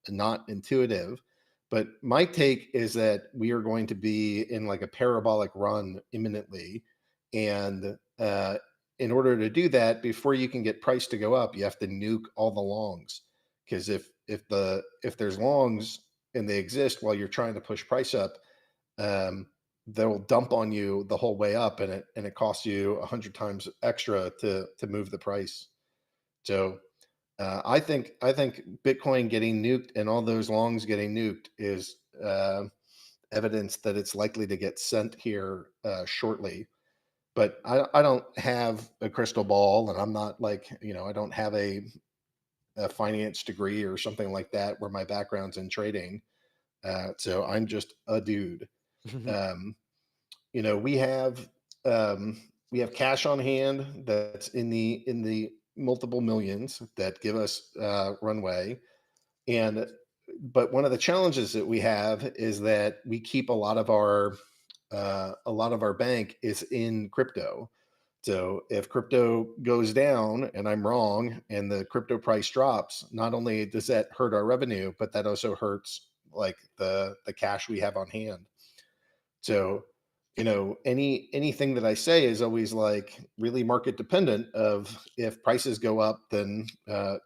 not intuitive, but my take is that we are going to be in like a parabolic run imminently, and in order to do that, before you can get price to go up, you have to nuke all the longs, because if there's longs and they exist while you're trying to push price up, um, they'll dump on you the whole way up, and it costs you 100 times extra to move the price. So I think Bitcoin getting nuked and all those longs getting nuked is evidence that it's likely to get sent here shortly. But I don't have a crystal ball, and I'm not like, I don't have a finance degree or something like that where my background's in trading. So I'm just a dude. Um, you know, we have cash on hand that's in the multiple millions that give us runway, and but one of the challenges that we have is that we keep a lot of our bank is in crypto. So if crypto goes down and I'm wrong and the crypto price drops, not only does that hurt our revenue, but that also hurts like the cash we have on hand. So, anything that I say is always like really market dependent. Of if prices go up, then I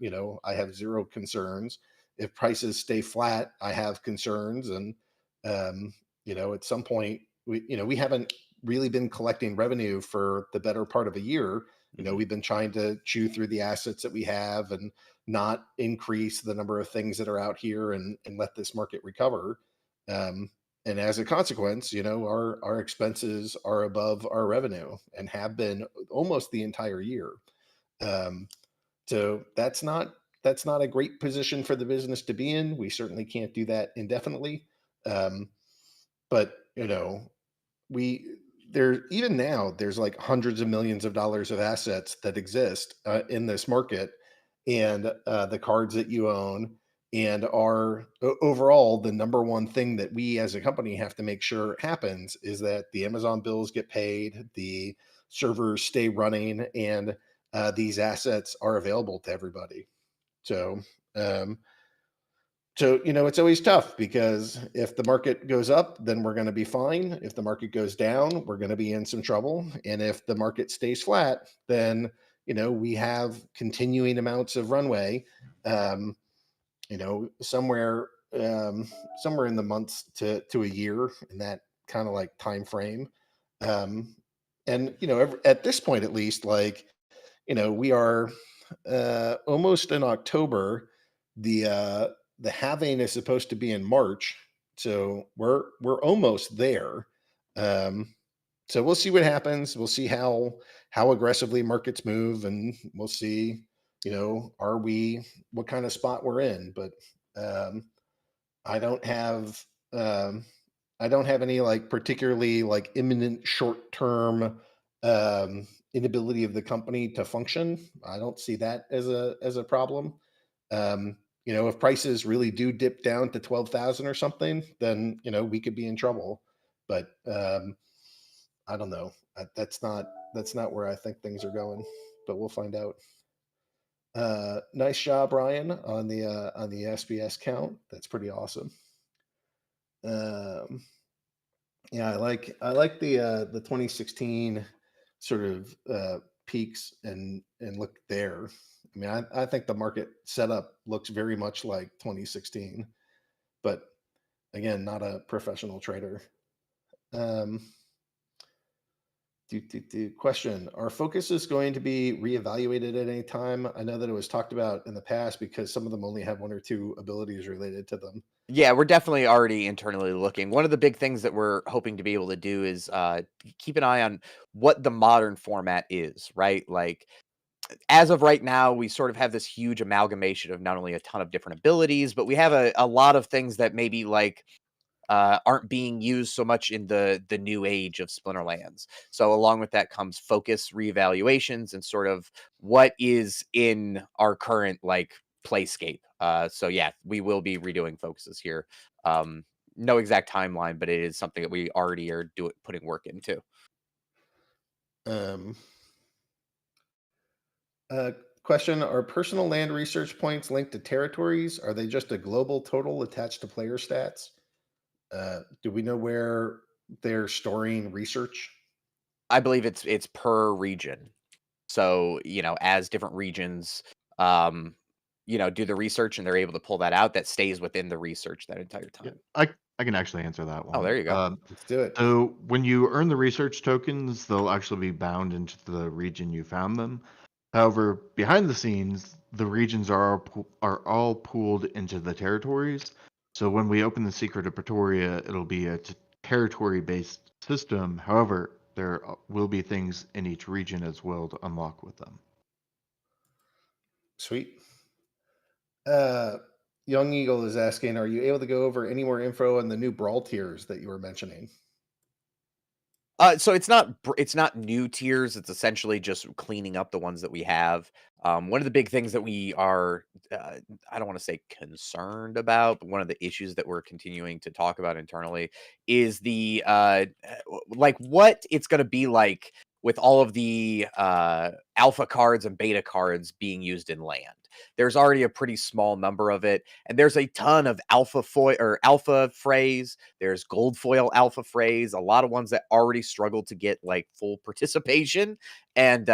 have zero concerns. If prices stay flat, I have concerns. And at some point, we haven't really been collecting revenue for the better part of a year. We've been trying to chew through the assets that we have and not increase the number of things that are out here, and let this market recover. Um, and as a consequence, our expenses are above our revenue and have been almost the entire year. Um, so that's not a great position for the business to be in. We certainly can't do that indefinitely. Um, but we there even now there's like hundreds of millions of dollars of assets that exist in this market, and the cards that you own, and are overall the number one thing that we as a company have to make sure happens is that the Amazon bills get paid, the servers stay running, and these assets are available to everybody. So um, it's always tough, because if the market goes up, then we're going to be fine. If the market goes down, we're going to be in some trouble. And if the market stays flat, then, we have continuing amounts of runway, um, you know, somewhere, somewhere in the months to a year, in that kind of like time frame. Um, and, at this point, at least, like, we are almost in October. The halving is supposed to be in March, so we're almost there. Um, so we'll see what happens. We'll see how aggressively markets move, and we'll see, are we what kind of spot we're in. But um, I don't have um, I don't have any like particularly like imminent short term inability of the company to function. I don't see that as a problem. If prices really do dip down to 12,000 or something, then we could be in trouble. But I don't know. That's not where I think things are going. But we'll find out. Nice job, Ryan, on the SBS count. That's pretty awesome. Um, yeah, I like the 2016 sort of peaks, and look there. I mean, I think the market setup looks very much like 2016, but again, not a professional trader. Um, Question: Our focus is going to be reevaluated at any time? I know that it was talked about in the past because some of them only have one or two abilities related to them. Yeah, we're definitely already internally looking. One of the big things that we're hoping to be able to do is keep an eye on what the modern format is, right? Like, as of right now, we sort of have this huge amalgamation of not only a ton of different abilities, but we have a lot of things that maybe like aren't being used so much in the new age of Splinterlands. So along with that comes focus reevaluations and sort of what is in our current like playscape. So yeah, we will be redoing focuses here. No exact timeline, but it is something that we already are putting work into. Um, Question: are personal land research points linked to territories? Are they just a global total attached to player stats? Do we know where they're storing research? I believe it's per region. So, as different regions, um, do the research and they're able to pull that out, that stays within the research that entire Yeah, time. I can actually answer that Oh, there one. you go. Let's do it. So when you earn the research tokens, they'll actually be bound into the region you found them. However, behind the scenes, the regions are all pooled into the territories. So when we open the Secret of Pretoria, it'll be a territory-based system. However, there will be things in each region as well to unlock with them. Sweet. Uh, Young Eagle is asking, are you able to go over any more info on the new brawl tiers that you were mentioning? So it's not new tiers. It's essentially just cleaning up the ones that we have. One of the big things that we are, I don't want to say concerned about, but one of the issues that we're continuing to talk about internally is the like what it's going to be like with all of the alpha cards and beta cards being used in land. There's already a pretty small number of it, and there's a ton of alpha foil or alpha phrase. There's gold foil alpha phrase, a lot of ones that already struggle to get like full participation. And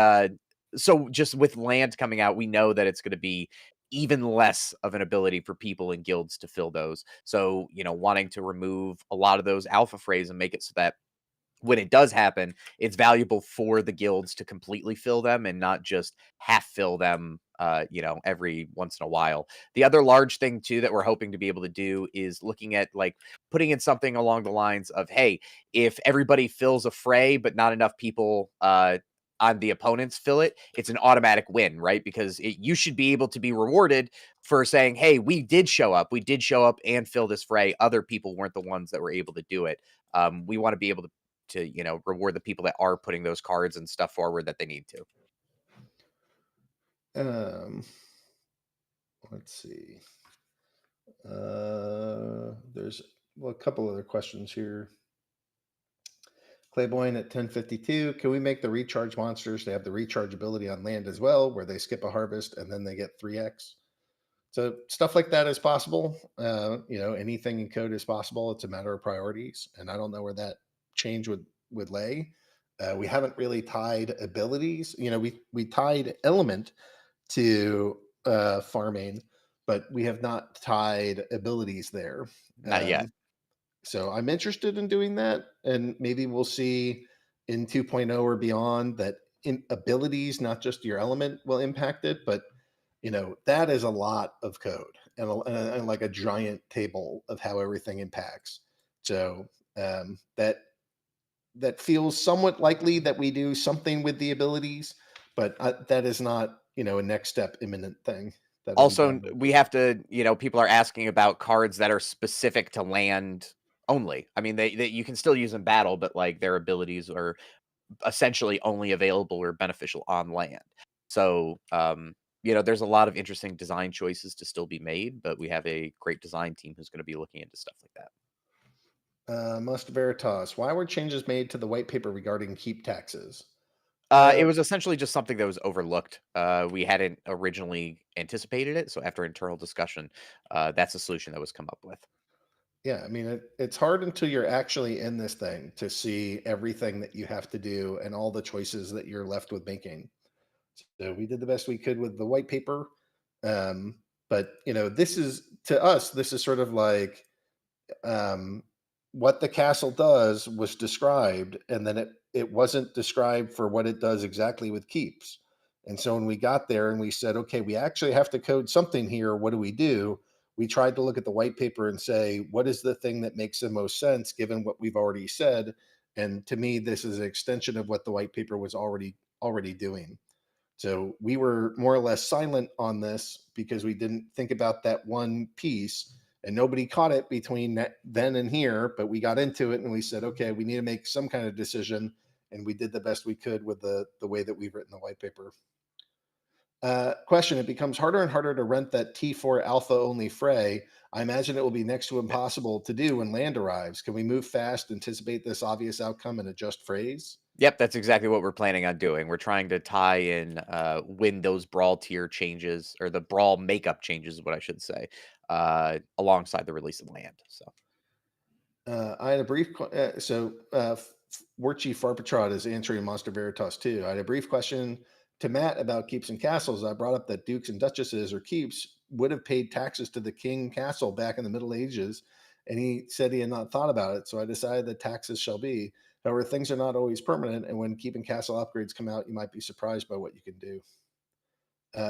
so just with land coming out, we know that it's going to be even less of an ability for people in guilds to fill those. So, wanting to remove a lot of those alpha phrase and make it so that when it does happen, it's valuable for the guilds to completely fill them and not just half fill them, every once in a while. The other large thing too that we're hoping to be able to do is looking at like putting in something along the lines of, hey, if everybody fills a fray, but not enough people on the opponents fill it, it's an automatic win, right? Because you should be able to be rewarded for saying, hey, we did show up. We did show up and fill this fray. Other people weren't the ones that were able to do it. We want to be able to reward the people that are putting those cards and stuff forward that they need to. Um, let's see. There's a couple other questions here. Clayboyne at 1052. Can we make the recharge monsters to have the recharge ability on land as well, where they skip a harvest and then they get 3x? So stuff like that is possible. Anything in code is possible. It's a matter of priorities, and I don't know where that change would lay. We haven't really tied abilities. We tied element to farming, but we have not tied abilities there. Not yet. So I'm interested in doing that, and maybe we'll see in 2.0 or beyond that in abilities, not just your element, will impact it, but that is a lot of code and like a giant table of how everything impacts. So that feels somewhat likely that we do something with the abilities, but that is not a next step imminent thing that I'm Also, we have to, people are asking about cards that are specific to land only. I mean, they you can still use in battle, but like their abilities are essentially only available or beneficial on land. So, there's a lot of interesting design choices to still be made, but we have a great design team who's going to be looking into stuff like that. Must Veritas. Why were changes made to the white paper regarding keep taxes? It Uh, was essentially just something that was overlooked. We hadn't originally anticipated it, so after internal discussion, that's the solution that was come up with. Yeah, I mean, it's hard until you're actually in this thing to see everything that you have to do and all the choices that you're left with making. So we did the best we could with the white paper. But this is to us, this is sort of like um, what the castle does was described, and then it wasn't described for what it does exactly with keeps. And so when we got there and we said, okay, we actually have to code something here. What do we do? We tried to look at the white paper and say, what is the thing that makes the most sense given what we've already said? And to me, this is an extension of what the white paper was already doing. So we were more or less silent on this because we didn't think about that one piece. and nobody caught it between then and here. But we got into it and we said, okay, we need to make some kind of decision, and we did the best we could with the way that we've written the white paper. Question: it becomes harder and harder to rent that T4 alpha only fray. I imagine it will be next to impossible to do when land arrives. Can we move fast, anticipate this obvious outcome, and adjust phrase? Yep, that's exactly what we're planning on doing. We're trying to tie in when those brawl tier changes, or the brawl makeup changes is what I should say, alongside the release of land. So I had a brief War Chief Farpatrod is answering Monster Veritas too. I had a brief question to Matt about keeps and castles. I brought up that dukes and duchesses or keeps would have paid taxes to the king castle back in the Middle Ages, and he said he had not thought about it. So I decided that taxes shall be. However, things are not always permanent, and when keep and castle upgrades come out, you might be surprised by what you can do.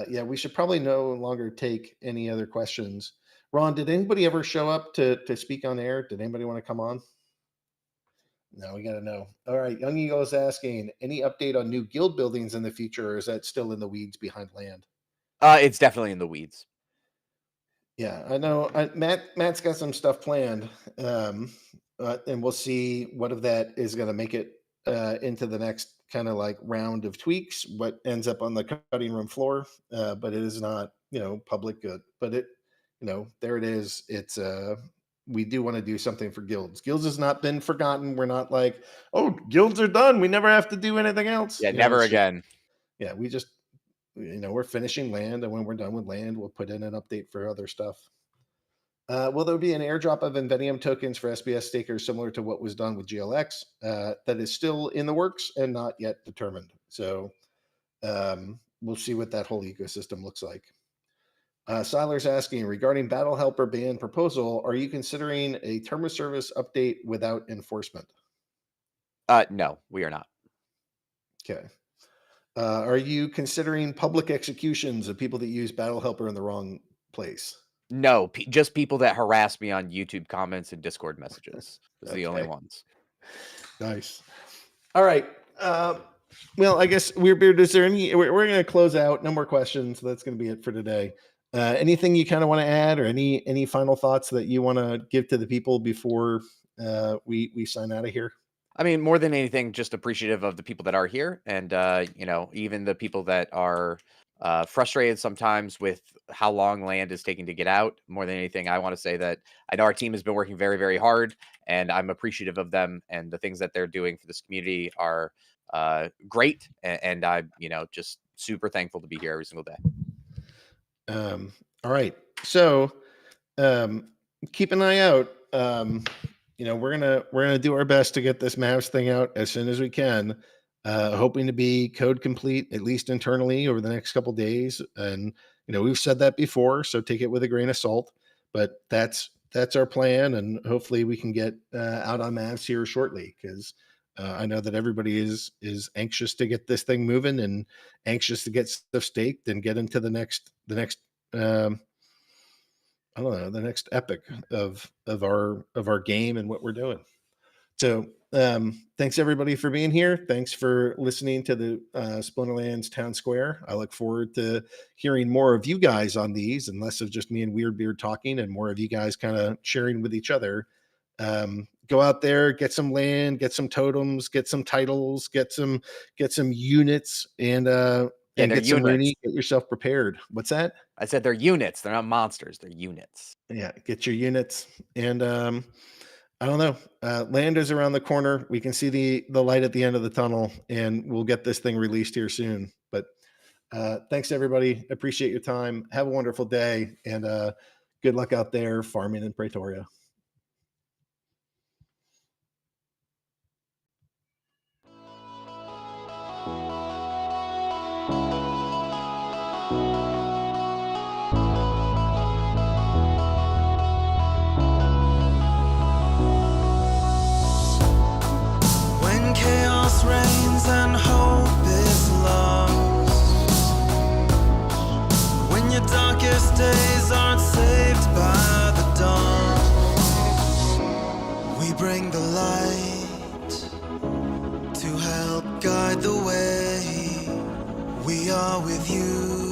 Yeah, we should probably no longer take any other questions. Ron, did anybody ever show up to speak on air? Did anybody want to come on? No, we got to know. All right, Young Eagle is asking, any update on new guild buildings in the future, or is that still in the weeds behind land? it's definitely in the weeds. Yeah, I know. Matt's got some stuff planned, and we'll see what of that is going to make it into the next kind of like round of tweaks. What ends up on the cutting room floor, but it is not, public good. But it, there it is. It's we do want to do something for guilds. Guilds has not been forgotten. We're not like, oh, guilds are done. We never have to do anything else. Yeah, never again. Yeah, we just, we're finishing land, and when we're done with land, we'll put in an update for other stuff. Will there be an airdrop of Invenium tokens for SBS stakers similar to what was done with GLX? That is still in the works and not yet determined. So we'll see what that whole ecosystem looks like. Siler's asking, regarding Battle Helper ban proposal, are you considering a term of service update without enforcement? No, we are not. Okay. Are you considering public executions of people that use Battle Helper in the wrong place? No, just people that harass me on YouTube comments and Discord messages. Those are the only Okay. ones. Nice. All right. Well, I guess Weirdbeard, is there any? We're going to close out. No more questions. That's going to be it for today. Anything you kind of want to add, or any final thoughts that you want to give to the people before we sign out of here? I mean, more than anything, just appreciative of the people that are here, and even the people that are frustrated sometimes with how long land is taking to get out. More than anything, I want to say that I know our team has been working very, very hard, and I'm appreciative of them, and the things that they're doing for this community are great, and I'm just super thankful to be here every single day. All right, so keep an eye out. We're gonna do our best to get this Mavs thing out as soon as we can. Hoping to be code complete, at least internally, over the next couple days. And we've said that before, so take it with a grain of salt. But that's our plan, and hopefully we can get out on Mavs here shortly, because I know that everybody is anxious to get this thing moving and anxious to get stuff staked and get into the next I don't know, the next epic of our game and what we're doing. So thanks everybody for being here. Thanks for listening to the Splinterlands Town Square. I look forward to hearing more of you guys on these, and less of just me and Weirdbeard talking, and more of you guys kind of sharing with each other. Go out there, get some land, get some totems, get some titles, get some units, and get some Rooney. Get yourself prepared. What's that? I said they're units. They're not monsters. They're units. Yeah, get your units. And I don't know. Land is around the corner. We can see the light at the end of the tunnel, and we'll get this thing released here soon. But thanks everybody. Appreciate your time. Have a wonderful day, and good luck out there farming in Pretoria. Reigns and hope is lost, when your darkest days aren't saved by the dawn, we bring the light to help guide the way. We are with you.